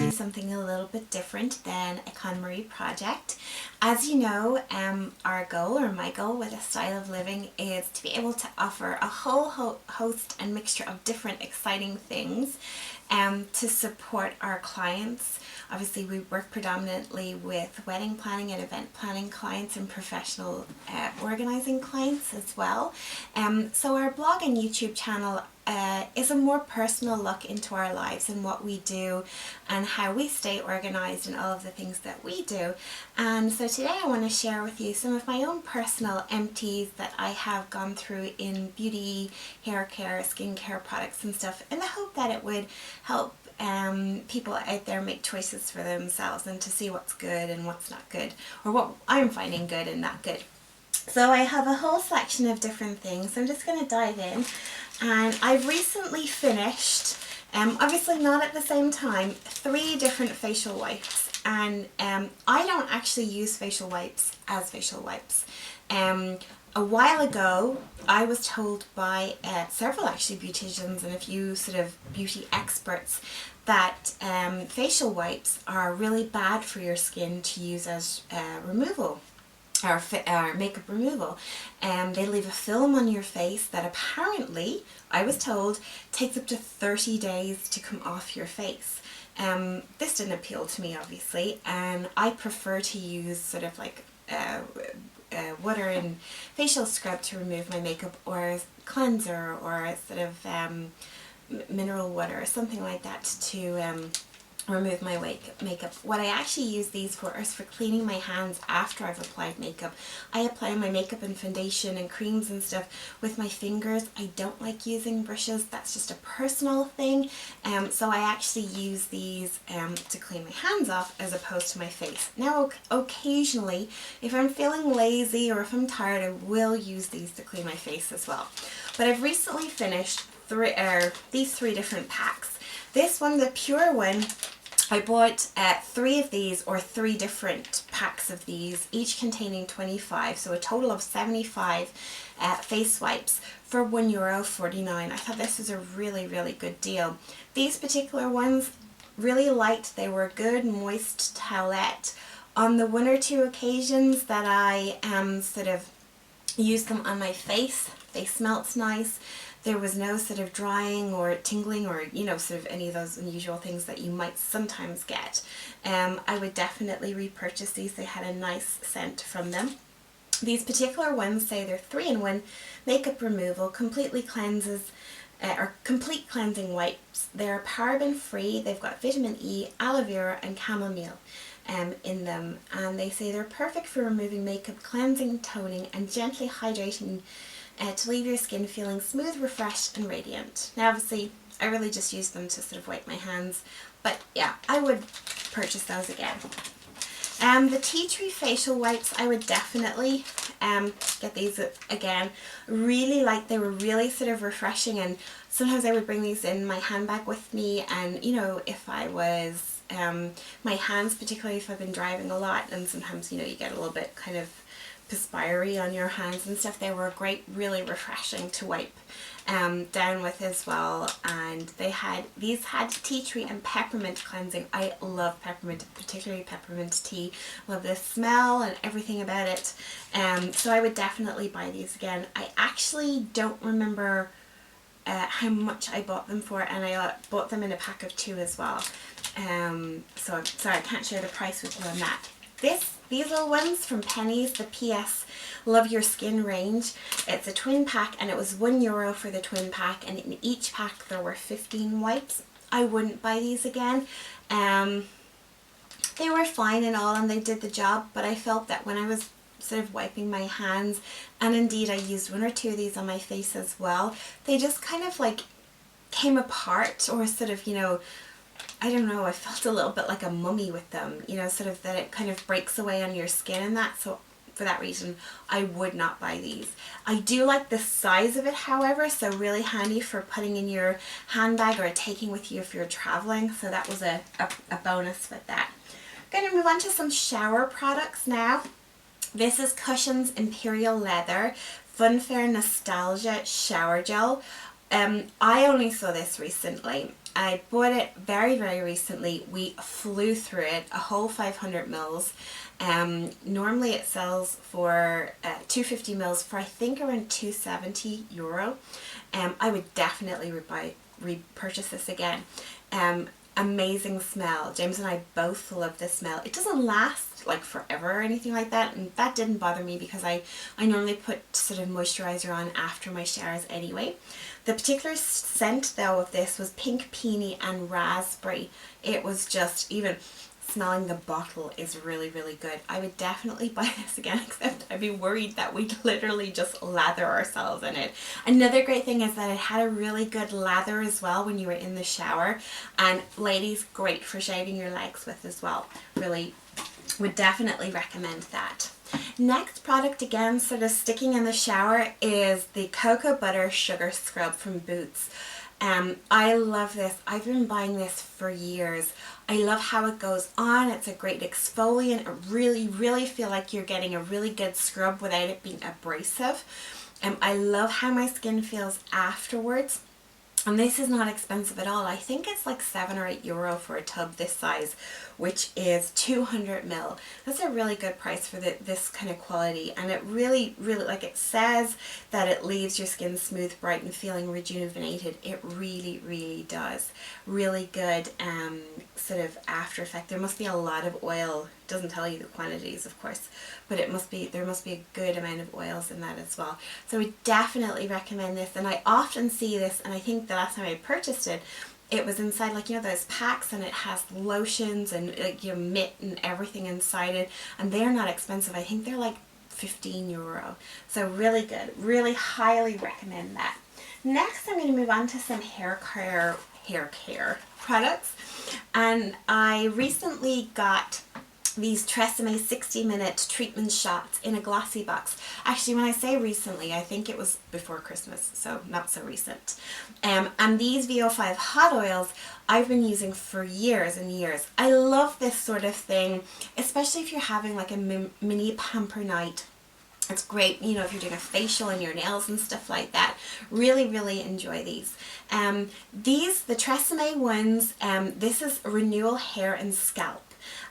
you something a little bit different than a KonMari project. As you know, our goal, or my goal with a style of living, is to be able to offer a whole host and mixture of different exciting things to support our clients. Obviously, we work predominantly with wedding planning and event planning clients and professional organising clients as well. So our blog and YouTube channel is a more personal look into our lives and what we do and how we stay organised and all of the things that we do. And so today I want to share with you some of my own personal empties that I have gone through in beauty, hair care, skincare products and stuff, in the hope that it would help people out there make choices for themselves and to see what's good and what's not good, or what I'm finding good and not good. So I have a whole selection of different things. So I'm just going to dive in, and I've recently finished, obviously not at the same time, 3 different facial wipes. And I don't actually use facial wipes as facial wipes. A while ago, I was told by several actually beauticians and a few sort of beauty experts that facial wipes are really bad for your skin to use as removal, or makeup removal. They leave a film on your face that apparently, I was told, takes up to 30 days to come off your face. This didn't appeal to me, obviously, and I prefer to use sort of like water and facial scrub to remove my makeup, or a cleanser, or a sort of mineral water or something like that to remove my makeup. What I actually use these for is for cleaning my hands after I've applied makeup. I apply my makeup and foundation and creams and stuff with my fingers. I don't like using brushes. That's just a personal thing. So I actually use these to clean my hands off as opposed to my face. Now occasionally, if I'm feeling lazy or if I'm tired, I will use these to clean my face as well. But I've recently finished these 3 different packs. This one, the pure one, I bought 3 of these, or 3 different packs of these, each containing 25, so a total of 75 face wipes for €1.49. I thought this was a really, really good deal. These particular ones, really light. They were good, moist towelette. On the 1 or 2 occasions that I sort of used them on my face, they smelt nice. There was no sort of drying or tingling or, you know, sort of any of those unusual things that you might sometimes get. I would definitely repurchase these. They had a nice scent from them. These particular ones say they're 3-in-1 makeup removal, completely cleanses, or complete cleansing wipes. They're paraben free. They've got vitamin E, aloe vera and chamomile in them. And they say they're perfect for removing makeup, cleansing, toning and gently hydrating to leave your skin feeling smooth, refreshed and radiant. Now obviously I really just use them to sort of wipe my hands, but yeah, I would purchase those again. The tea tree facial wipes, I would definitely get these again. Really like, they were really sort of refreshing, and sometimes I would bring these in my handbag with me, and you know, if I was, my hands, particularly if I've been driving a lot, and sometimes, you know, you get a little bit kind of perspiry on your hands and stuff, they were great, really refreshing to wipe down with as well. And these had tea tree and peppermint cleansing. I love peppermint, particularly peppermint tea. Love the smell and everything about it. So I would definitely buy these again. I actually don't remember how much I bought them for, and I bought them in a pack of 2 as well. So I'm sorry, I can't share the price with you on that. These little ones from Pennies, the PS Love Your Skin range. It's a twin pack, and it was €1 for the twin pack, and in each pack there were 15 wipes. I wouldn't buy these again. They were fine and all, and they did the job, but I felt that when I was sort of wiping my hands, and indeed I used 1 or 2 of these on my face as well, they just kind of like came apart, or sort of, you know, I don't know, I felt a little bit like a mummy with them, you know, sort of that it kind of breaks away on your skin and that. So for that reason, I would not buy these. I do like the size of it, however, so really handy for putting in your handbag or taking with you if you're traveling. So that was a bonus with that. I'm going to move on to some shower products now. This is Cushion's Imperial Leather Funfair Nostalgia Shower Gel. I only saw this recently. I bought it very, very recently. We flew through it, a whole 500 mils. Normally it sells for 250 mils for I think around €270. I would definitely repurchase this again. Amazing smell. James and I both love this smell. It doesn't last like forever or anything like that, and that didn't bother me because I normally put sort of moisturizer on after my showers anyway. The particular scent though of this was pink peony and raspberry. It was just, even smelling the bottle is really, really good. I would definitely buy this again, except I'd be worried that we'd literally just lather ourselves in it. Another great thing is that it had a really good lather as well when you were in the shower, and ladies, great for shaving your legs with as well. Really would definitely recommend that. Next product, again sort of sticking in the shower, is the Cocoa Butter Sugar Scrub from Boots. I love this. I've been buying this for years. I love how it goes on. It's a great exfoliant. I really feel like you're getting a really good scrub without it being abrasive. I love how my skin feels afterwards. And this is not expensive at all. I think it's like €7 or €8 for a tub this size, which is 200 ml. That's a really good price for this kind of quality. And it really, like it says that it leaves your skin smooth, bright and feeling rejuvenated. It really does. Really good sort of after effect. There must be a lot of oil. It doesn't tell you the quantities, of course, but there must be a good amount of oils in that as well. So I definitely recommend this, and I often see this, and I think the last time I purchased it, it was inside, like, you know, those packs, and it has lotions and like your mitt and everything inside it, and they're not expensive. I think they're like €15. So really good. Really highly recommend that. Next, I'm going to move on to some hair care products, and I recently got these Tresemme 60-minute treatment shots in a glossy box. Actually, when I say recently, I think it was before Christmas, so not so recent. And these VO5 hot oils I've been using for years and years. I love this sort of thing, especially if you're having like a mini pamper night. It's great, you know, if you're doing a facial and your nails and stuff like that. Really enjoy these. The Tresemme ones, this is Renewal Hair and Scalp,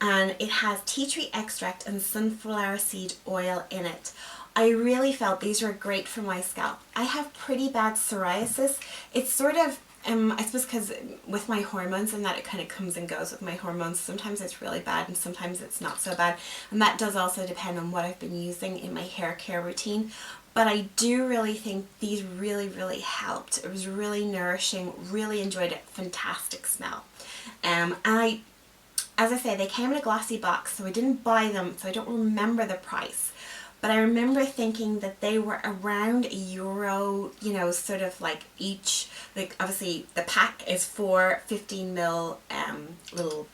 and it has tea tree extract and sunflower seed oil in it. I really felt these were great for my scalp. I have pretty bad psoriasis. It's sort of, I suppose because with my hormones and that, it kind of comes and goes with my hormones. Sometimes it's really bad and sometimes it's not so bad. And that does also depend on what I've been using in my hair care routine. But I do really think these really helped. It was really nourishing, really enjoyed it, fantastic smell. And as I say, they came in a glossy box, so I didn't buy them, so I don't remember the price. But I remember thinking that they were around €1, you know, sort of like each. Like, obviously the pack is 4 15 ml little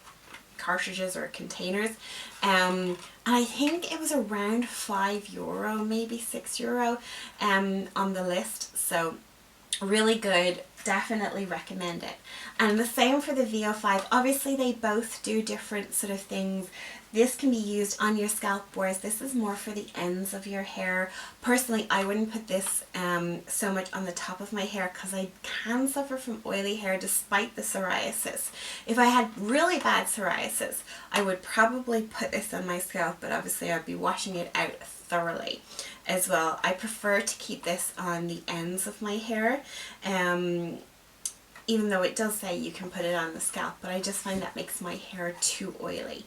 cartridges or containers, and I think it was around €5, maybe €6 on the list. So really good. Definitely recommend it. And the same for the VO5. Obviously they both do different sort of things. This can be used on your scalp, whereas this is more for the ends of your hair. Personally, I wouldn't put this so much on the top of my hair because I can suffer from oily hair despite the psoriasis. If I had really bad psoriasis, I would probably put this on my scalp, but obviously I'd be washing it out thoroughly as well. I prefer to keep this on the ends of my hair, even though it does say you can put it on the scalp, but I just find that makes my hair too oily.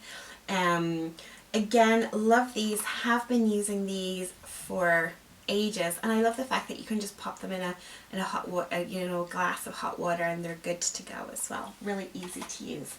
Again, love these, have been using these for ages, and I love the fact that you can just pop them in a hot water, you know, glass of hot water, and they're good to go as well. Really easy to use.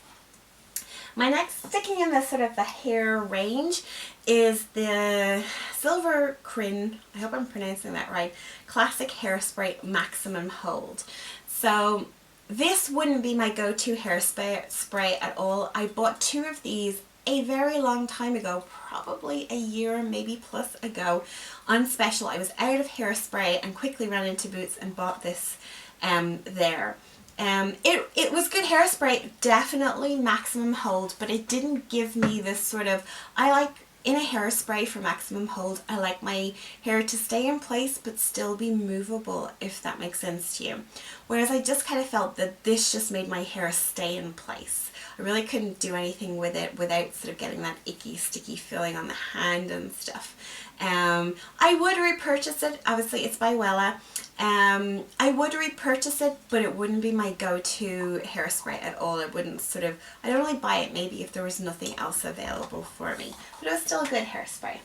My next, sticking in the sort of the hair range, is the Silver Crin, I hope I'm pronouncing that right, Classic Hairspray Maximum Hold. So this wouldn't be my go-to hairspray at all. I bought 2 of these a very long time ago, probably a year, maybe plus ago, on special. I was out of hairspray and quickly ran into Boots and bought this there. It was good hairspray, definitely maximum hold, but it didn't give me this sort of, I like in a hairspray for maximum hold, I like my hair to stay in place but still be movable, if that makes sense to you. Whereas I just kind of felt that this just made my hair stay in place. I really couldn't do anything with it without sort of getting that icky, sticky feeling on the hand and stuff. I would repurchase it. Obviously, it's by Wella. I would repurchase it, but it wouldn't be my go-to hairspray at all. It wouldn't sort of, I'd only buy it maybe if there was nothing else available for me. But it was still a good hairspray.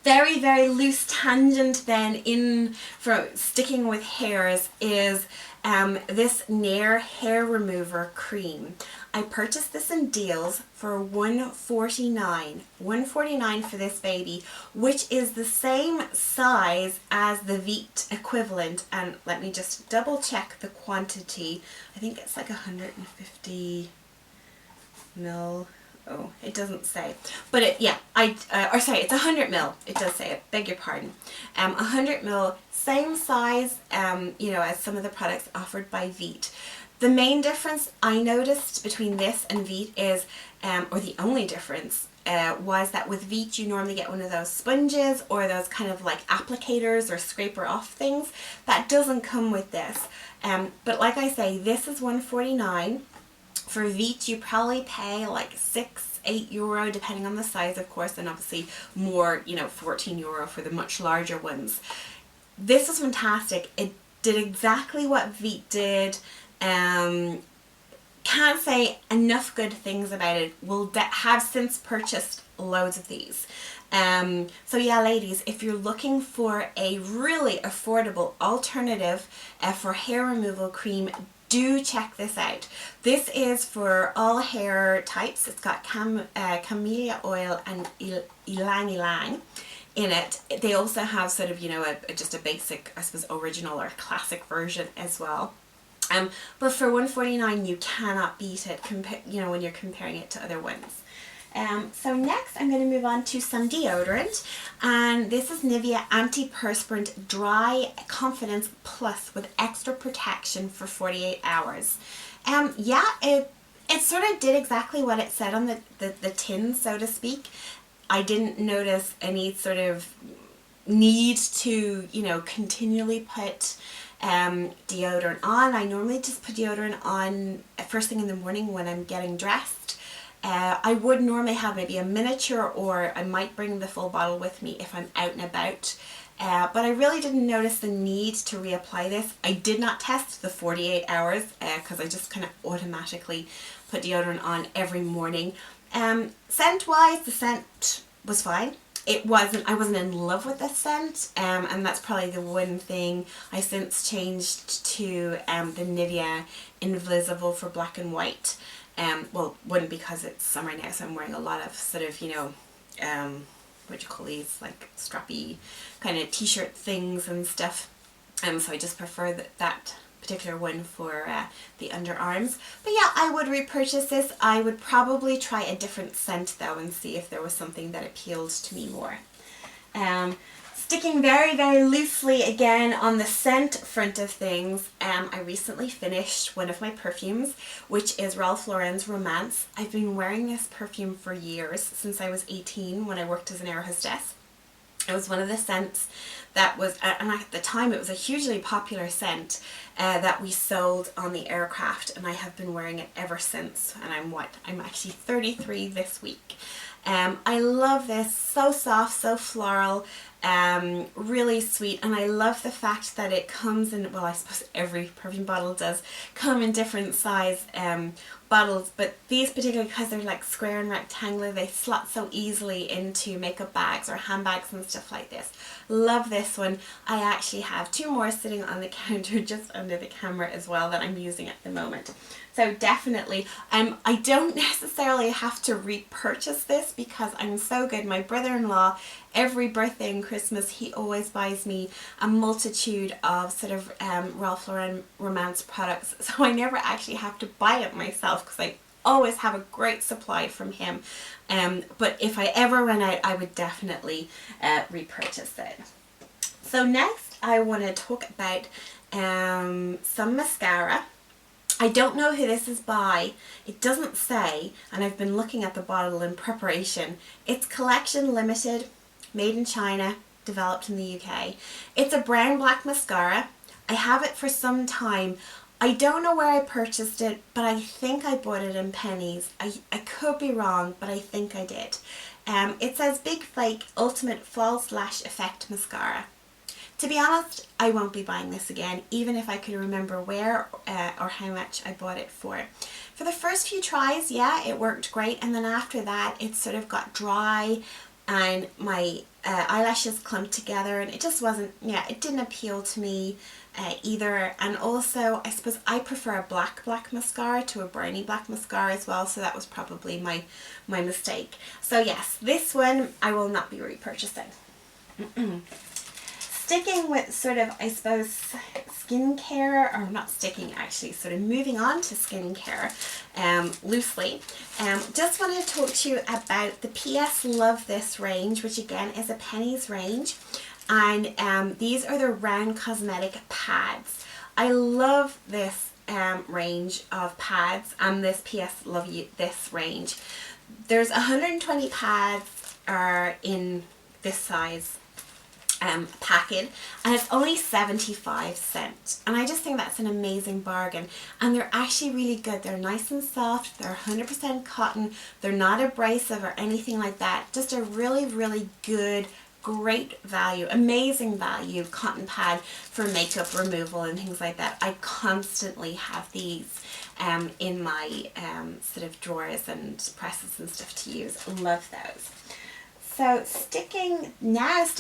Very, very loose tangent then in for sticking with hairs is this Nair hair remover cream. I purchased this in deals for $1.49. $1.49 for this baby, which is the same size as the Veet equivalent. And let me just double check the quantity. I think it's like 150 ml. Oh, it doesn't say, but it's 100 ml. It does say it. Beg your pardon. 100 ml, same size, as some of the products offered by Veet. The main difference I noticed between this and Veet is, or the only difference, was that with Veet you normally get one of those sponges or those kind of like applicators or scraper off things. That doesn't come with this. But like I say, this is $1.49. For Veet you probably pay like €6-8 depending on the size, of course, and obviously more, €14 for the much larger ones. This was fantastic. It did exactly what Veet did. Can't say enough good things about it. Have since purchased loads of these. So yeah, ladies, if you're looking for a really affordable alternative for hair removal cream, do check this out. This is for all hair types. It's got camellia oil and ylang ylang in it. They also have sort of, just a basic, I suppose, original or classic version as well. But for $1.49 you cannot beat it, when you're comparing it to other ones. So next I'm going to move on to some deodorant, and this is Nivea Antiperspirant Dry Confidence Plus with extra protection for 48 hours. It sort of did exactly what it said on the tin, so to speak. I didn't notice any sort of need to, continually put deodorant on. I normally just put deodorant on first thing in the morning when I'm getting dressed. I would normally have maybe a miniature, or I might bring the full bottle with me if I'm out and about. But I really didn't notice the need to reapply this. I did not test the 48 hours because I just kind of automatically put deodorant on every morning. Scent wise, the scent was fine. I wasn't in love with the scent, and that's probably the one thing. I since changed to the Nivea Invisible for black and white. One, because it's summer now, so I'm wearing a lot of sort of, what do you call these, like strappy kind of t-shirt things and stuff. So I just prefer that particular one for the underarms. But yeah, I would repurchase this. I would probably try a different scent though and see if there was something that appealed to me more. Sticking very, very loosely again on the scent front of things, I recently finished one of my perfumes, which is Ralph Lauren's Romance. I've been wearing this perfume for years, since I was 18 when I worked as an air hostess. It was one of the scents that was, and at the time it was a hugely popular scent that we sold on the aircraft, and I have been wearing it ever since, and I'm actually 33 this week. I love this, so soft, so floral, really sweet, and I love the fact that it comes in, well, I suppose every perfume bottle does come in different size bottles, but these particularly, because they're like square and rectangular, they slot so easily into makeup bags or handbags and stuff like this. Love this one. I actually have two more sitting on the counter just under the camera as well that I'm using at the moment. So definitely, I don't necessarily have to repurchase this because I'm so good. My brother-in-law, every birthday and Christmas, he always buys me a multitude of sort of Ralph Lauren Romance products. So I never actually have to buy it myself because I always have a great supply from him. But if I ever run out, I would definitely repurchase it. So next, I want to talk about some mascara. I don't know who this is by. It doesn't say, and I've been looking at the bottle in preparation. It's Collection Limited, made in China, developed in the UK. It's a brown black mascara. I have it for some time. I don't know where I purchased it, but I think I bought it in Pennies. I could be wrong, but I think I did. It says Big Flake Ultimate False Lash Effect Mascara. To be honest, I won't be buying this again, even if I could remember where or how much I bought it for. For the first few tries, yeah, it worked great, and then after that it sort of got dry and my eyelashes clumped together, and it just wasn't, yeah, it didn't appeal to me either. And also, I suppose I prefer a black mascara to a browny black mascara as well, so that was probably my mistake. So yes, this one I will not be repurchasing. Sticking with sort of, I suppose, skincare, or not sticking actually, sort of moving on to skincare loosely. Just wanted to talk to you about the PS Love This range, which again is a Pennies range. And these are the round cosmetic pads. I love this range of pads and this PS Love This range. There's 120 pads are in this size packet, and it's only 75 cents, and I just think that's an amazing bargain. And they're actually really good. They're nice and soft, they're 100% cotton, they're not abrasive or anything like that. Just a really good, great value, amazing value cotton pad for makeup removal and things like that. I constantly have these in my sort of drawers and presses and stuff to use. Love those. So sticking with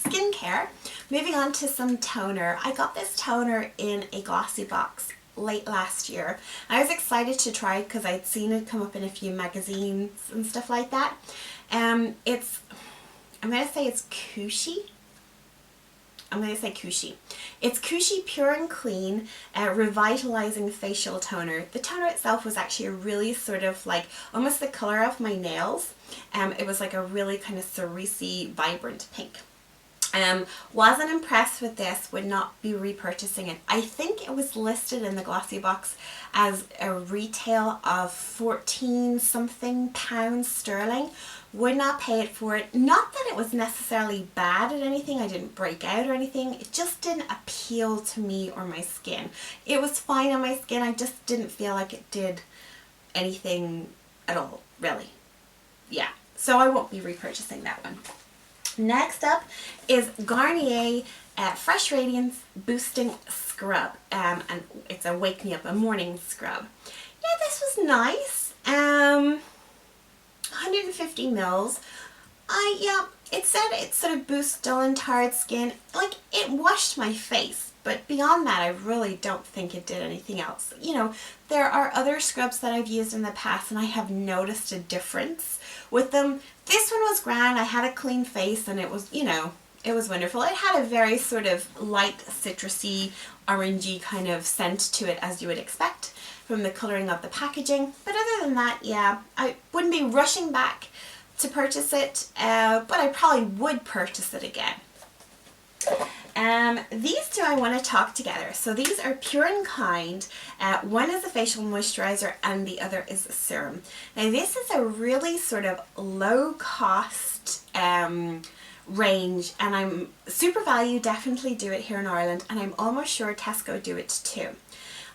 skincare, moving on to some toner. I got this toner in a glossy box late last year. I was excited to try it because I'd seen it come up in a few magazines and stuff like that. I'm going to say it's Cushy. It's Cushy Pure and Clean Revitalizing Facial Toner. The toner itself was actually a really sort of like almost the color of my nails. It was like a really kind of cerise, vibrant pink. Wasn't impressed with this, would not be repurchasing it. I think it was listed in the glossy box as a retail of 14 something pounds sterling. Would not pay it for it. Not that it was necessarily bad at anything, I didn't break out or anything, it just didn't appeal to me or my skin. It was fine on my skin, I just didn't feel like it did anything at all, really. Yeah, so I won't be repurchasing that one. Next up is Garnier Fresh Radiance Boosting Scrub, and it's a Wake Me Up, a morning scrub. Yeah, this was nice. 150 mils. Yeah, it said it sort of boosts dull and tired skin. Like, it washed my face, but beyond that I really don't think it did anything else. You know, there are other scrubs that I've used in the past and I have noticed a difference with them. This one was grand. I had a clean face and it was, you know, it was wonderful. It had a very sort of light citrusy, orangey kind of scent to it, as you would expect from the colouring of the packaging. But other than that, yeah, I wouldn't be rushing back to purchase it, but I probably would purchase it again. These two I want to talk together. So these are Pure and Kind. One is a facial moisturizer and the other is a serum. Now this is a really sort of low cost range, and I'm Super Value definitely do it here in Ireland, and I'm almost sure Tesco do it too.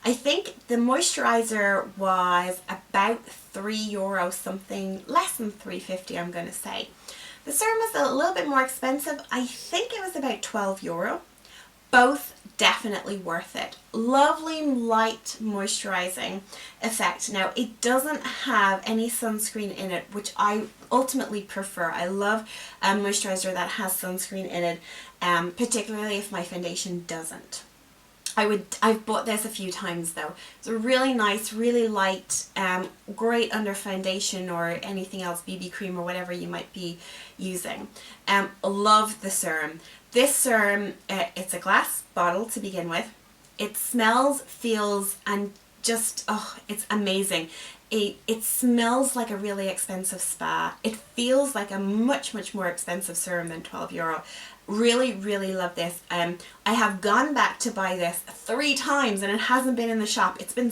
I think the moisturizer was about €3 something, less than £3.50 I'm going to say. The serum was a little bit more expensive. I think it was about €12. Both definitely worth it. Lovely light moisturizing effect. Now it doesn't have any sunscreen in it, which I ultimately prefer. I love a moisturizer that has sunscreen in it, particularly if my foundation doesn't. I've bought this a few times though. It's a really nice, really light, great under foundation or anything else, BB cream or whatever you might be using. Love the serum. This serum, it's a glass bottle to begin with. It smells, feels, and just, oh, it's amazing. It smells like a really expensive spa. It feels like a much more expensive serum than €12. Really love this. I have gone back to buy this 3 times and it hasn't been in the shop. It's been